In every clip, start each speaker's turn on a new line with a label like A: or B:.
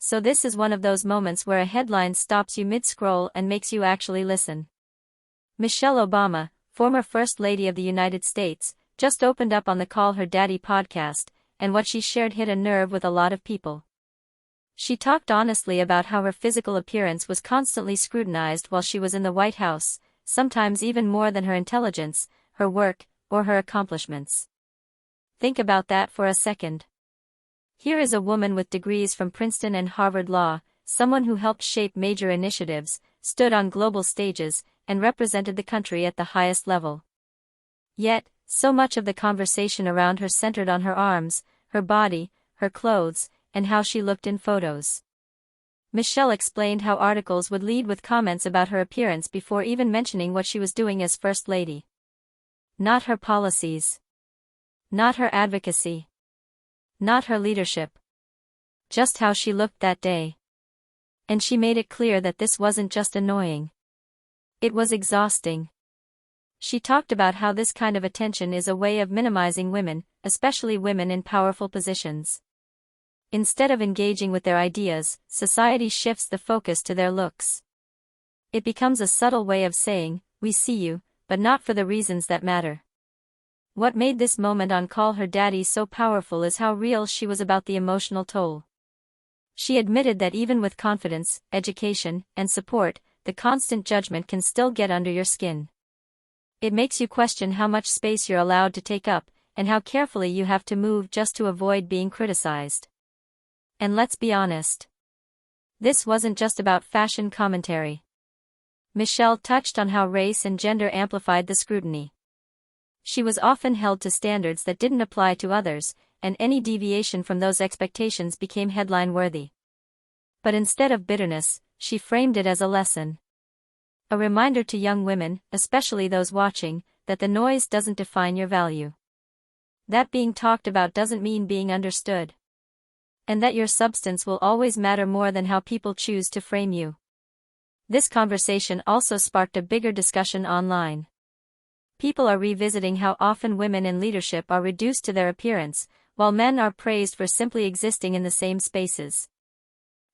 A: So this is one of those moments where a headline stops you mid-scroll and makes you actually listen. Michelle Obama, former First Lady of the United States, just opened up on the Call Her Daddy podcast, and what she shared hit a nerve with a lot of people. She talked honestly about how her physical appearance was constantly scrutinized while she was in the White House, sometimes even more than her intelligence, her work, or her accomplishments. Think about that for a second. Here is a woman with degrees from Princeton and Harvard Law, someone who helped shape major initiatives, stood on global stages, and represented the country at the highest level. Yet, so much of the conversation around her centered on her arms, her body, her clothes, and how she looked in photos. Michelle explained how articles would lead with comments about her appearance before even mentioning what she was doing as First Lady. Not her policies. Not her advocacy. Not her leadership. Just how she looked that day. And she made it clear that this wasn't just annoying. It was exhausting. She talked about how this kind of attention is a way of minimizing women, especially women in powerful positions. Instead of engaging with their ideas, society shifts the focus to their looks. It becomes a subtle way of saying, "We see you, but not for the reasons that matter." What made this moment on Call Her Daddy so powerful is how real she was about the emotional toll. She admitted that even with confidence, education, and support, the constant judgment can still get under your skin. It makes you question how much space you're allowed to take up, and how carefully you have to move just to avoid being criticized. And let's be honest. This wasn't just about fashion commentary. Michelle touched on how race and gender amplified the scrutiny. She was often held to standards that didn't apply to others, and any deviation from those expectations became headline-worthy. But instead of bitterness, she framed it as a lesson. A reminder to young women, especially those watching, that the noise doesn't define your value. That being talked about doesn't mean being understood. And that your substance will always matter more than how people choose to frame you. This conversation also sparked a bigger discussion online. People are revisiting how often women in leadership are reduced to their appearance, while men are praised for simply existing in the same spaces.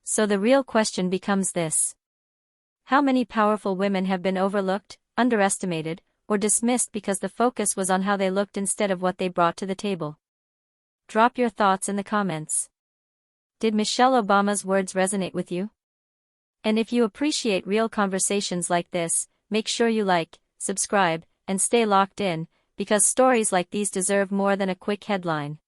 A: So the real question becomes this. How many powerful women have been overlooked, underestimated, or dismissed because the focus was on how they looked instead of what they brought to the table? Drop your thoughts in the comments. Did Michelle Obama's words resonate with you? And if you appreciate real conversations like this, make sure you like, subscribe, and stay locked in, because stories like these deserve more than a quick headline.